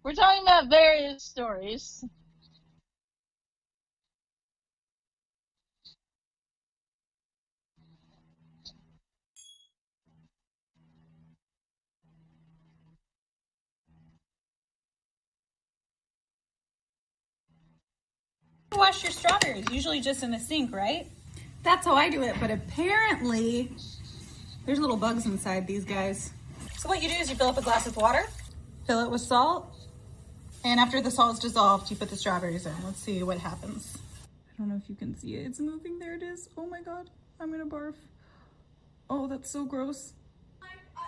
We're talking about various stories. Wash your strawberries, usually just in the sink, right? That's how I do it, but apparently there's little bugs inside these guys. So what you do is you fill up a glass with water, fill it with salt, and after the salt is dissolved, you put the strawberries in. Let's see what happens. I don't know if you can see it. It's moving. There it is. Oh my God, I'm gonna barf. Oh, that's so gross.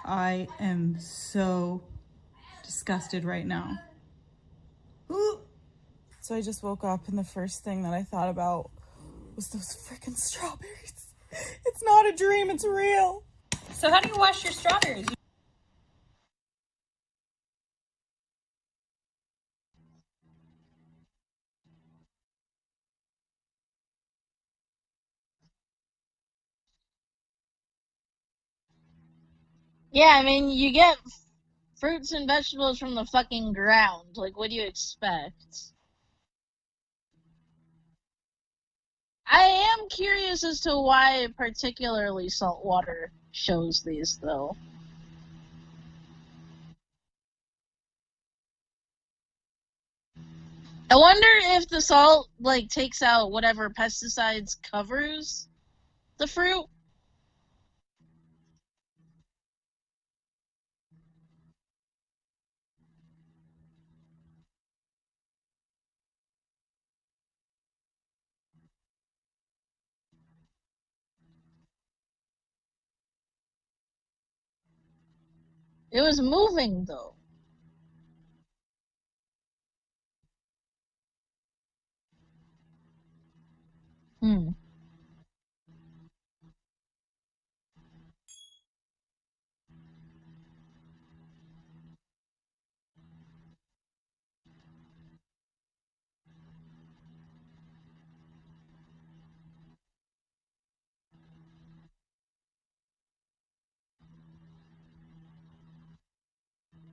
I am so disgusted right now. Ooh. So I just woke up and the first thing that I thought about was those freaking strawberries. It's not a dream, it's real. So how do you wash your strawberries? Yeah, I mean, you get fruits and vegetables from the fucking ground. Like, what do you expect? I am curious as to why particularly salt water shows these, though. I wonder if the salt, like, takes out whatever pesticides covers the fruit. It was moving, though. Hmm.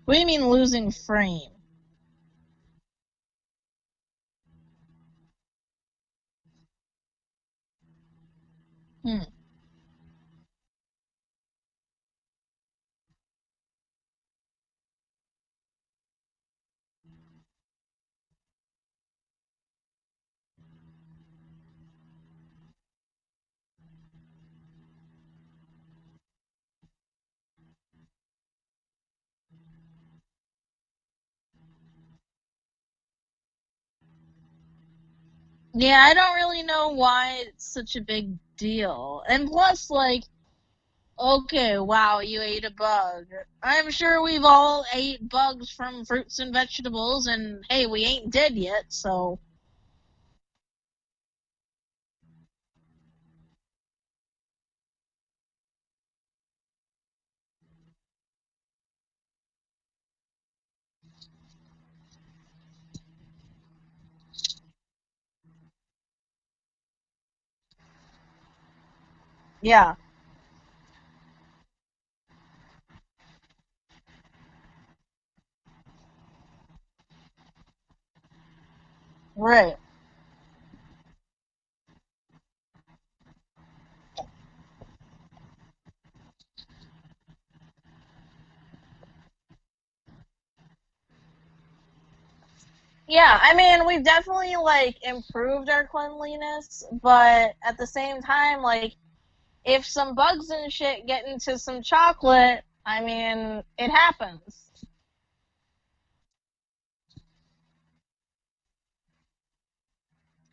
What do you mean losing frame? Hmm. Yeah, I don't really know why it's such a big deal. And plus, like, okay, wow, you ate a bug. I'm sure we've all ate bugs from fruits and vegetables, and hey, we ain't dead yet, so. Yeah, right. Yeah, I mean, we've definitely, like, improved our cleanliness, but at the same time, like, if some bugs and shit get into some chocolate, I mean, it happens.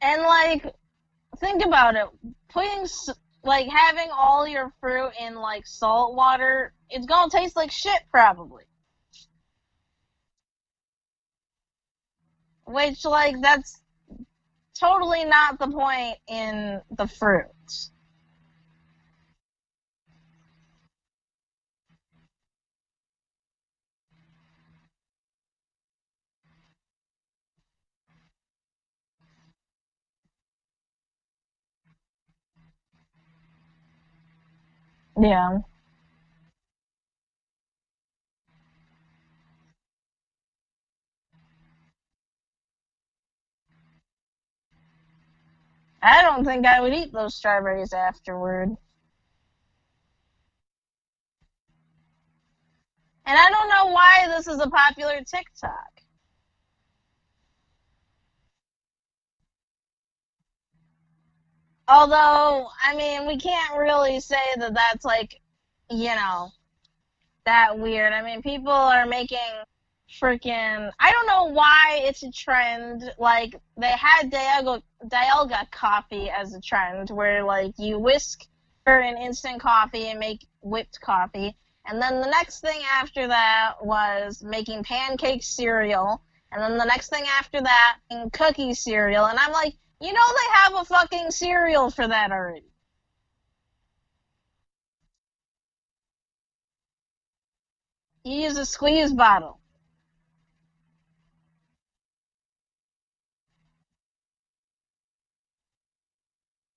And, like, think about it. Putting, like, having all your fruit in, like, salt water, it's gonna taste like shit, probably. Which, like, that's totally not the point in the fruits. Yeah. I don't think I would eat those strawberries afterward. And I don't know why this is a popular TikTok. Although, I mean, we can't really say that that's like, you know, that weird. I mean, people are making freaking. I don't know why it's a trend. Like, they had Dialga coffee as a trend, where, like, you whisk for an instant coffee and make whipped coffee. And then the next thing after that was making pancake cereal. And then the next thing after that, cookie cereal. And I'm like, you know they have a fucking cereal for that already. You use a squeeze bottle.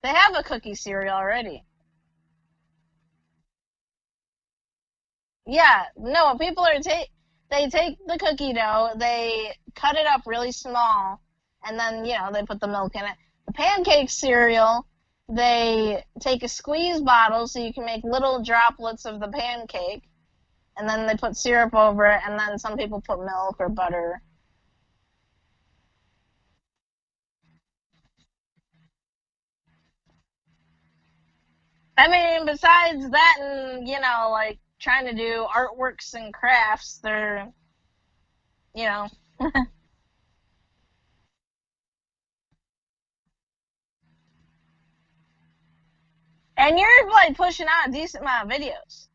They have a cookie cereal already. Yeah, no, people are they take the cookie dough, they cut it up really small, and then, they put the milk in it. The pancake cereal, they take a squeeze bottle so you can make little droplets of the pancake, and then they put syrup over it, and then some people put milk or butter. I mean, besides that and, like trying to do artworks and crafts, they're, you know. And you're, like, pushing out a decent amount of videos.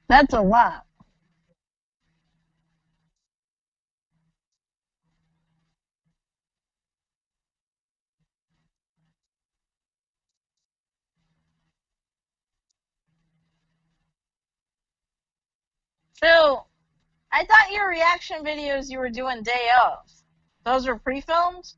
That's a lot. So, I thought your reaction videos you were doing day of. Those were pre-filmed?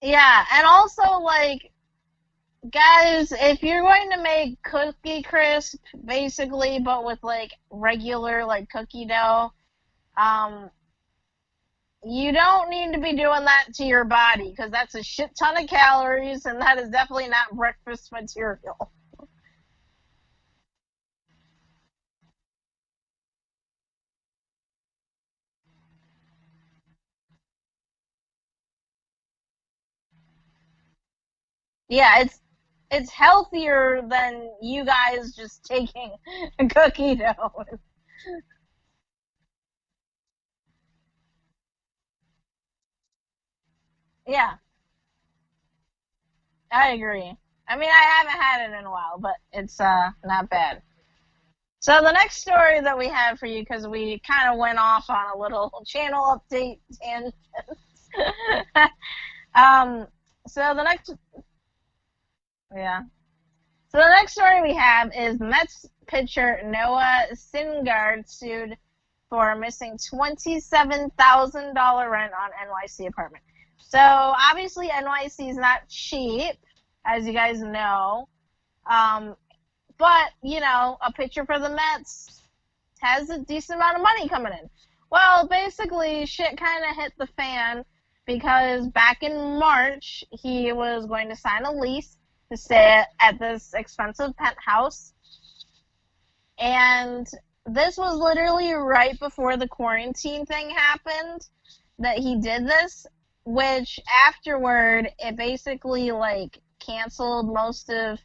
Yeah, and also, like, guys, if you're going to make Cookie Crisp, basically, but with, like, regular, like, cookie dough, um, you don't need to be doing that to your body, because that's a shit ton of calories, and that is definitely not breakfast material. Yeah, it's healthier than you guys just taking a cookie dough. Yeah, I agree. I mean, I haven't had it in a while, but it's not bad. So the next story that we have for you, because we kind of went off on a little channel update tangent. um, so the next, yeah. So the next story we have is Mets pitcher Noah Syndergaard sued for missing $27,000 rent on NYC apartment. So obviously NYC is not cheap, as you guys know. But, you know, a pitcher for the Mets has a decent amount of money coming in. Well, basically, shit kind of hit the fan because back in March, he was going to sign a lease to stay at this expensive penthouse. And this was literally right before the quarantine thing happened that he did this, which afterward, it basically, like, canceled most of,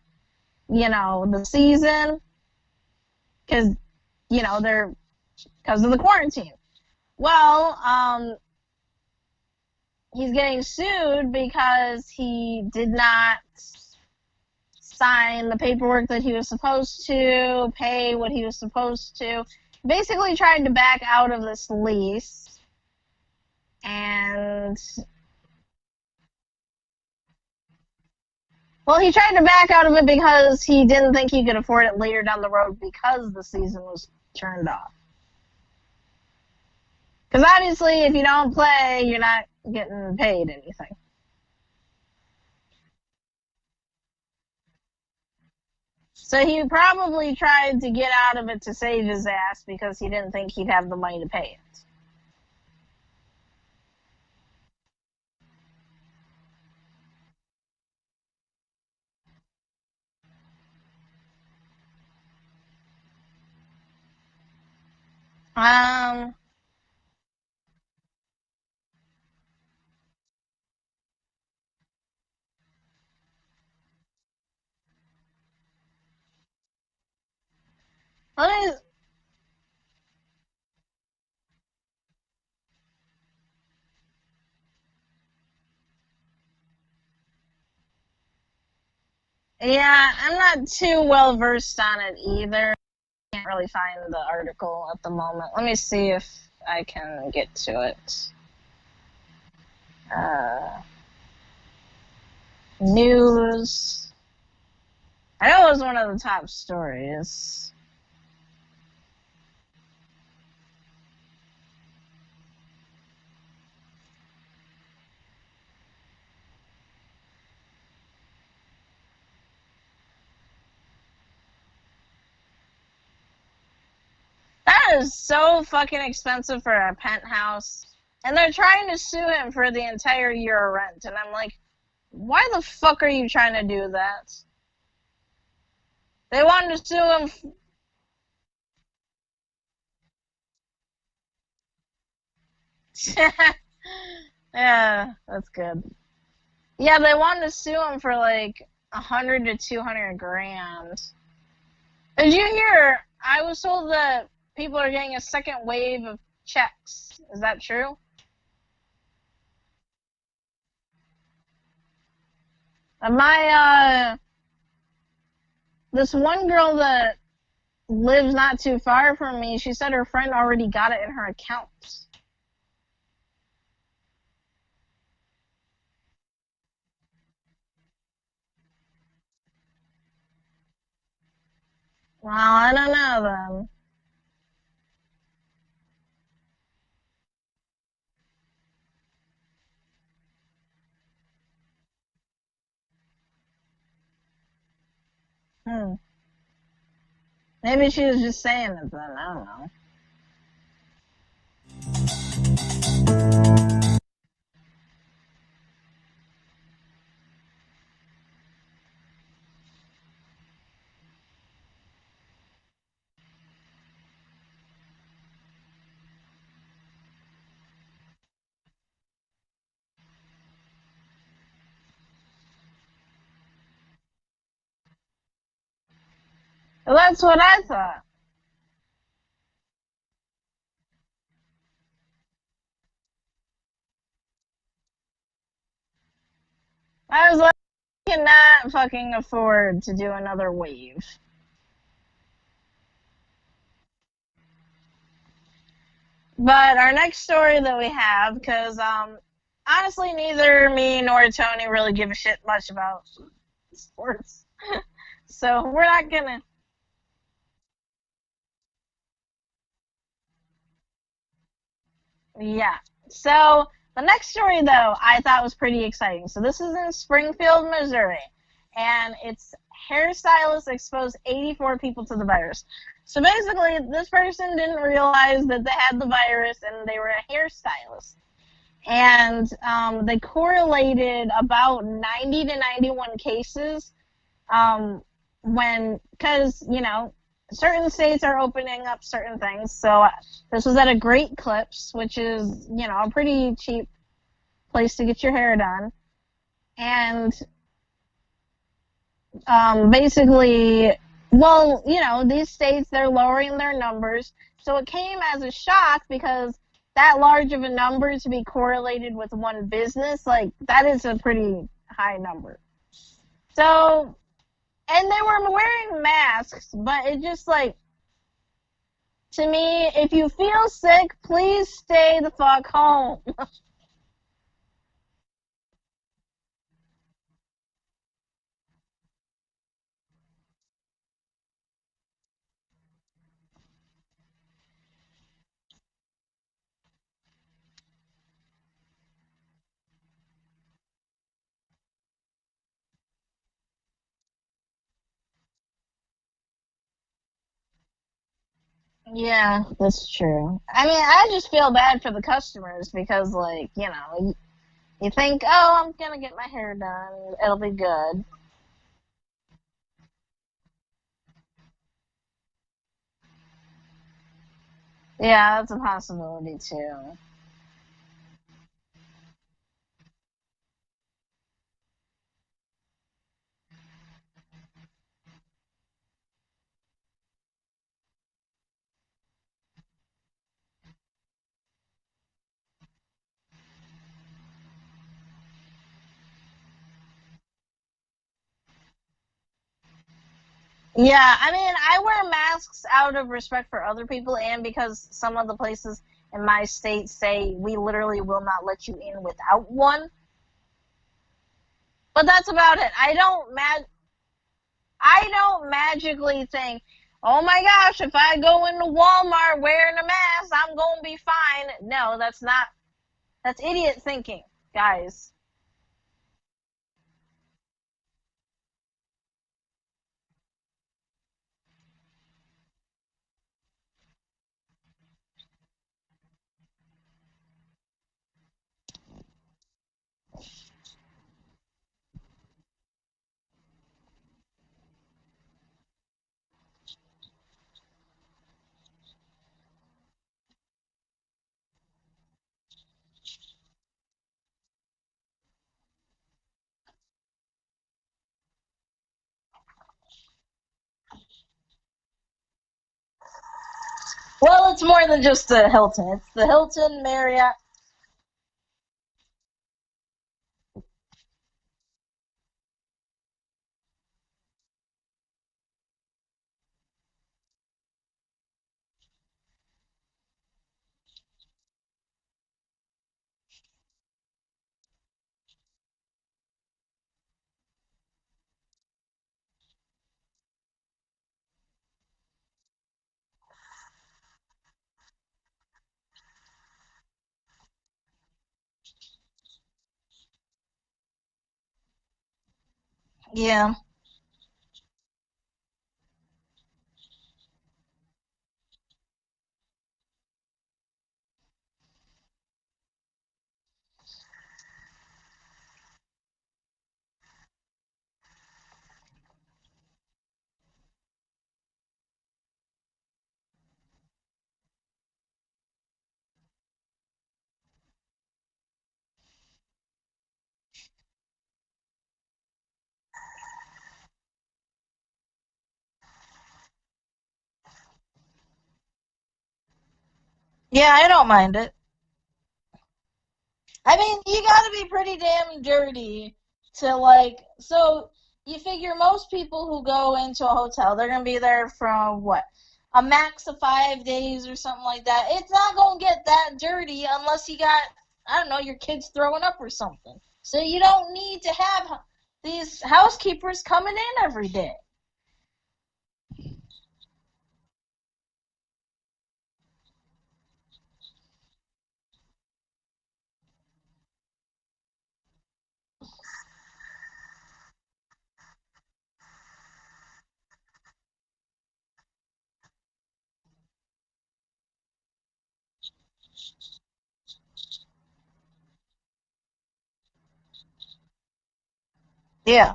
you know, the season because, you know, because of the quarantine. Well, he's getting sued because he did not sign the paperwork that he was supposed to, pay what he was supposed to. Basically tried to back out of this lease. And, well, he tried to back out of it because he didn't think he could afford it later down the road because the season was turned off. Because obviously, if you don't play, you're not getting paid anything. So he probably tried to get out of it to save his ass because he didn't think he'd have the money to pay it. Um, let me, yeah, I'm not too well versed on it either. I can't really find the article at the moment. Let me see if I can get to it. News. I know it was one of the top stories. That is so fucking expensive for a penthouse. And they're trying to sue him for the entire year of rent. And I'm like, why the fuck are you trying to do that? They wanted to sue him. Yeah, that's good. Yeah, they wanted to sue him for like 100 to 200 grand. Did you hear? I was told that people are getting a second wave of checks. Is that true? This one girl that lives not too far from me, she said her friend already got it in her account. Well, I don't know then. Maybe she was just saying it then. I don't know. Well, that's what I thought. I was like, I cannot fucking afford to do another wave. But our next story that we have, because honestly, neither me nor Tony really give a shit much about sports. So we're not gonna. Yeah. So the next story, though, I thought was pretty exciting. So this is in Springfield, Missouri, and it's hairstylist exposed 84 people to the virus. So basically, this person didn't realize that they had the virus and they were a hairstylist. And they correlated about 90 to 91 cases because, certain states are opening up certain things. So this was at a Great Clips, which is, a pretty cheap place to get your hair done. And basically, well, these states, they're lowering their numbers. So it came as a shock because that large of a number to be correlated with one business, like, that is a pretty high number. So, and they were wearing masks, but it just, like, to me, if you feel sick, please stay the fuck home. Yeah, that's true. I mean, I just feel bad for the customers because, like, you think, oh, I'm gonna get my hair done, it'll be good. Yeah, that's a possibility too. Yeah, I mean, I wear masks out of respect for other people and because some of the places in my state say we literally will not let you in without one. But that's about it. I don't magically think, oh my gosh, if I go into Walmart wearing a mask, I'm going to be fine. No, that's idiot thinking, guys. Well, it's more than just the Hilton. It's the Hilton, Marriott. Yeah. Yeah, I don't mind it. I mean, you gotta be pretty damn dirty to, like, so you figure most people who go into a hotel, they're gonna be there from what? A max of 5 days or something like that. It's not gonna get that dirty unless you got, I don't know, your kids throwing up or something. So you don't need to have these housekeepers coming in every day. Yeah.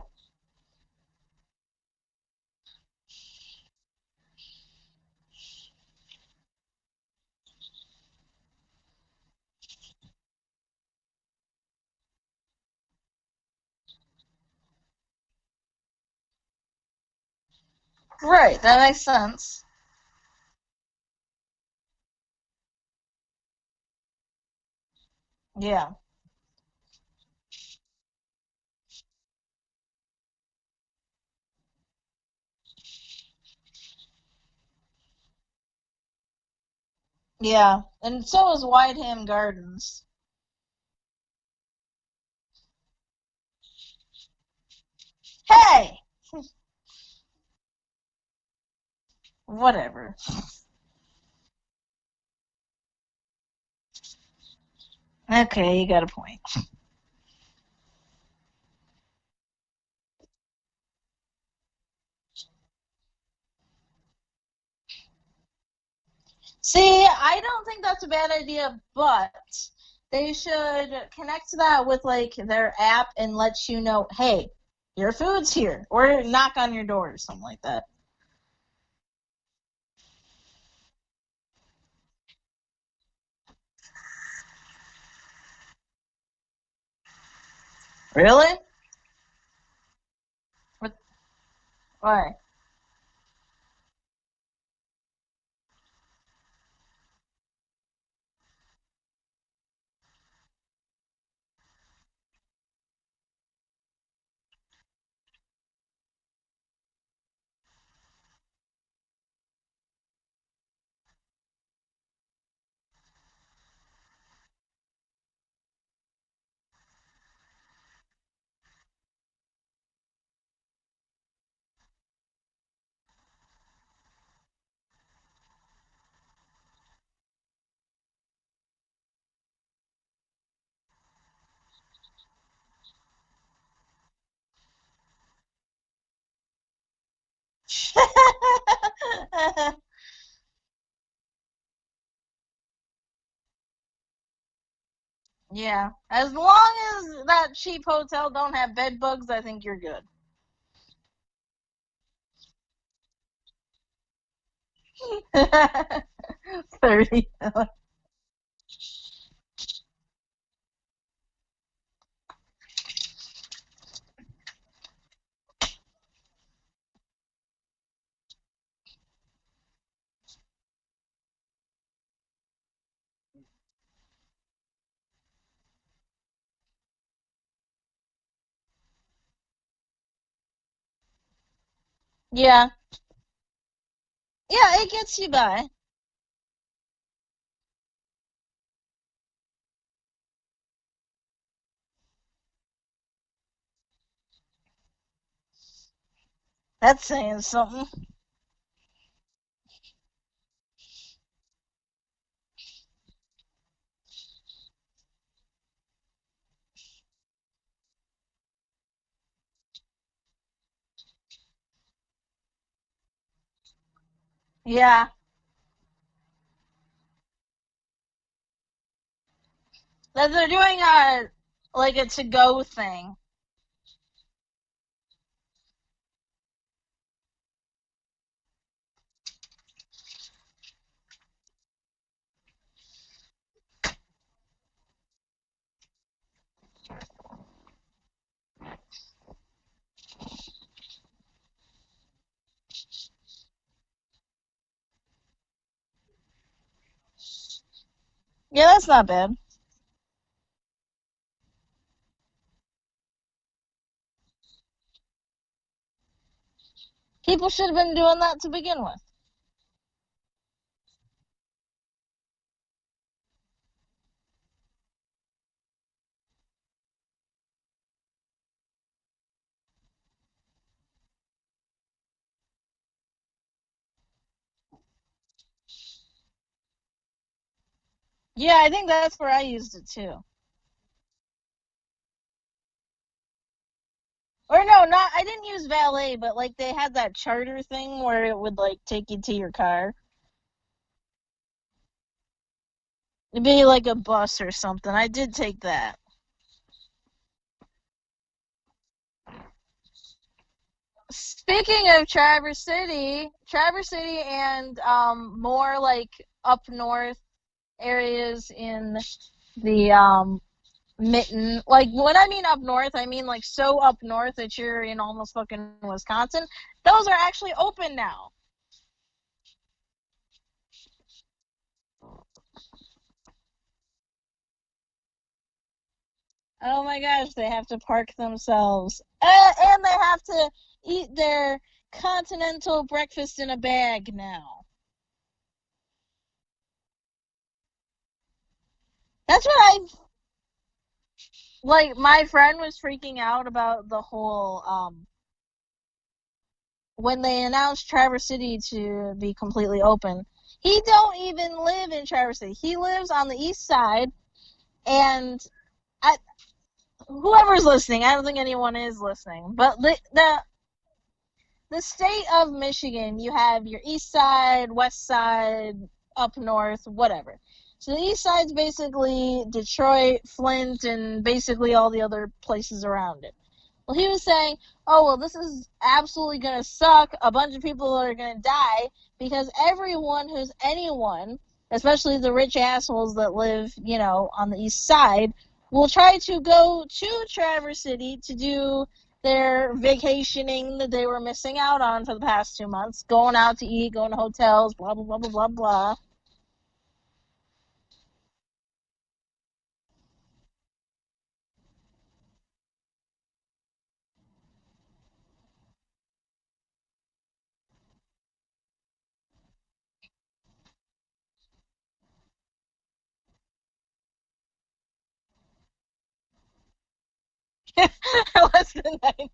Right. That makes sense. Yeah. Yeah. And so is Whiteham Gardens. Hey! Whatever. Okay, you got a point. See, I don't think that's a bad idea, but they should connect that with like their app and let you know, hey, your food's here, or knock on your door or something like that. Really? What? Why? Yeah. As long as that cheap hotel don't have bed bugs, I think you're good. 30. Yeah. Yeah, it gets you by. That's saying something. Yeah. That they're doing a like a to go thing. Yeah, that's not bad. People should have been doing that to begin with. Yeah, I think that's where I used it too. Or no, not I didn't use valet, but like they had that charter thing where it would like take you to your car. It'd be like a bus or something. I did take that. Speaking of Traverse City and more like up north areas in the mitten. Like when I mean up north, I mean like so up north that you're in almost fucking Wisconsin. Those are actually open now. Oh my gosh, they have to park themselves. And they have to eat their continental breakfast in a bag now. That's what I like. My friend was freaking out about the whole when they announced Traverse City to be completely open. He don't even live in Traverse City. He lives on the east side, and I, whoever's listening, I don't think anyone is listening, but the state of Michigan, you have your east side, west side, up north, whatever. So the east side's basically Detroit, Flint, and basically all the other places around it. Well, he was saying, oh, well, this is absolutely going to suck. A bunch of people are going to die because everyone who's anyone, especially the rich assholes that live, on the east side, will try to go to Traverse City to do their vacationing that they were missing out on for the past 2 months, going out to eat, going to hotels, blah, blah, blah, blah, blah, blah. Less than nine.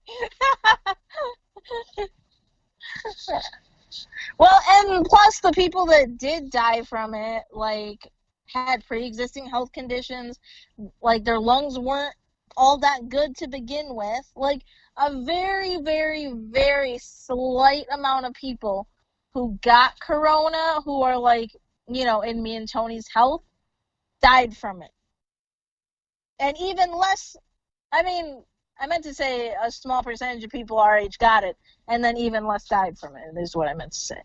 Well, and plus the people that did die from it, like, had pre-existing health conditions, like their lungs weren't all that good to begin with. Like a very, very, very slight amount of people who got corona, who are like, in me and Tony's health, died from it. And even less, I mean, I meant to say a small percentage of people our age got it, and then even less died from it, is what I meant to say.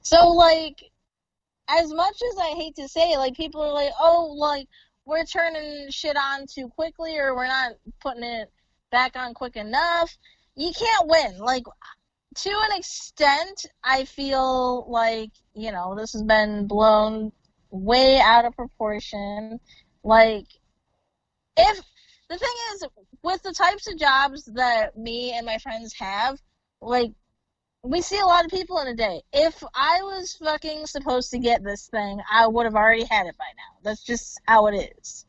So, like, as much as I hate to say it, like, people are like, oh, like, we're turning shit on too quickly, or we're not putting it back on quick enough. You can't win. Like, to an extent, I feel like, this has been blown way out of proportion. Like, if the thing is, with the types of jobs that me and my friends have, like, we see a lot of people in a day. If I was fucking supposed to get this thing, I would have already had it by now. That's just how it is.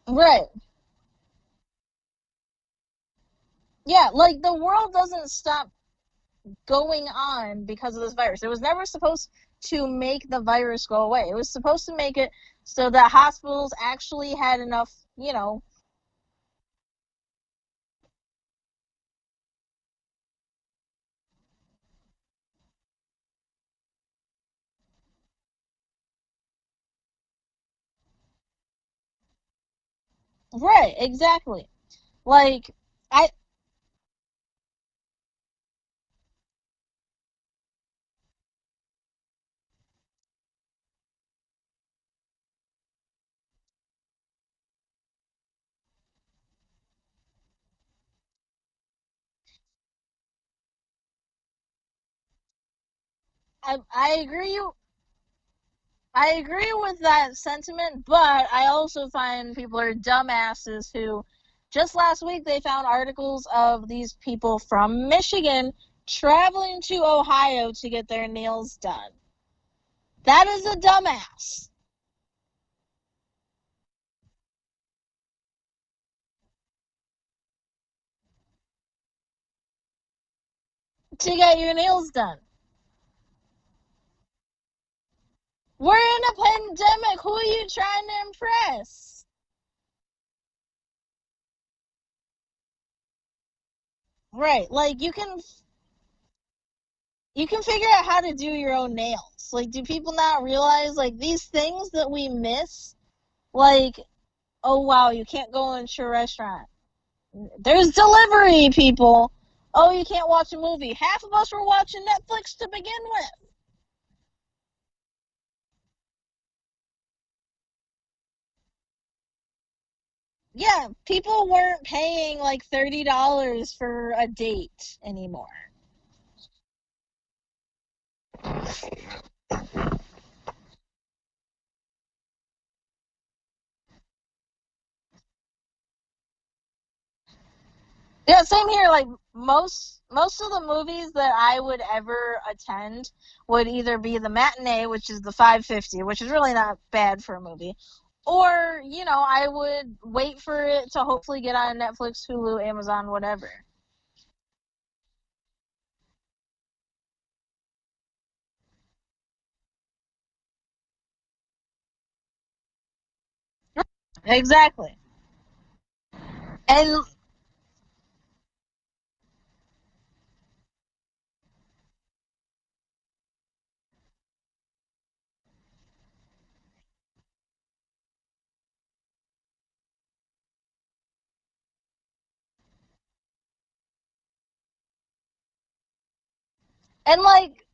Right. Yeah, like the world doesn't stop going on because of this virus. It was never supposed to make the virus go away. It was supposed to make it so that hospitals actually had enough, right, exactly. Like I I agree. I agree with that sentiment, but I also find people are dumbasses who just last week they found articles of these people from Michigan traveling to Ohio to get their nails done. That is a dumbass. To get your nails done. We're in a pandemic. Who are you trying to impress? Right. Like you can figure out how to do your own nails. Like, do people not realize like these things that we miss? Like, oh wow, you can't go into a restaurant. There's delivery, people. Oh, you can't watch a movie. Half of us were watching Netflix to begin with. Yeah, people weren't paying like $30 for a date anymore. Yeah, same here. Like most of the movies that I would ever attend would either be the matinee, which is the 550, which is really not bad for a movie, or I would wait for it to hopefully get on Netflix, Hulu, Amazon, whatever. Exactly. And like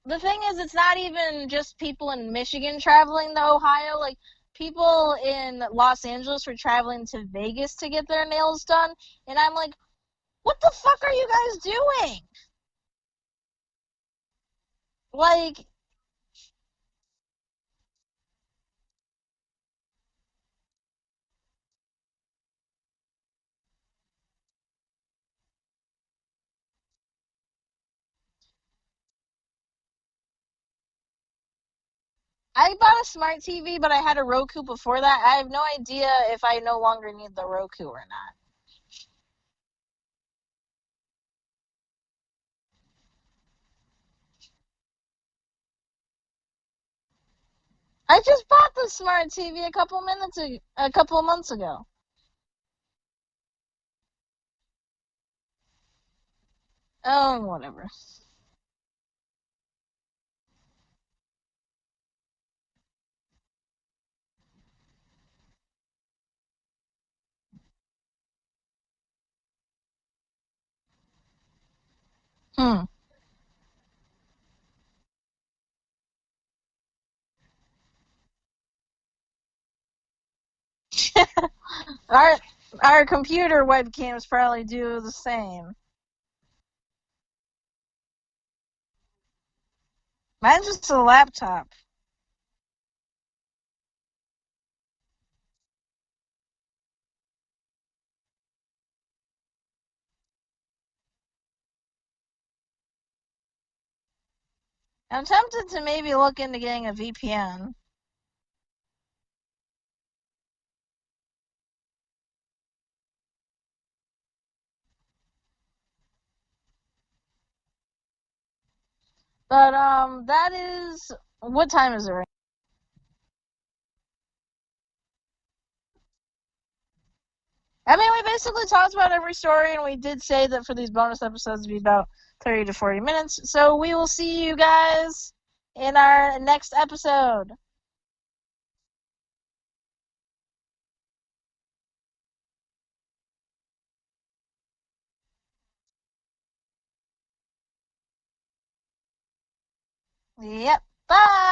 the thing is, it's not even just people in Michigan traveling to Ohio. Like, people in Los Angeles were traveling to Vegas to get their nails done, and I'm like, what the fuck are you guys doing? Like, I bought a smart TV, but I had a Roku before that. I have no idea if I no longer need the Roku or not. I just bought the smart TV a couple of months ago. Oh, whatever. Hmm. Our our computer webcams probably do the same. Mine's just a laptop. I'm tempted to maybe look into getting a VPN. But that is what time is it right? I mean, we basically talked about every story, and we did say that for these bonus episodes, it'd be about 30 to 40 minutes. So we will see you guys in our next episode. Yep. Bye.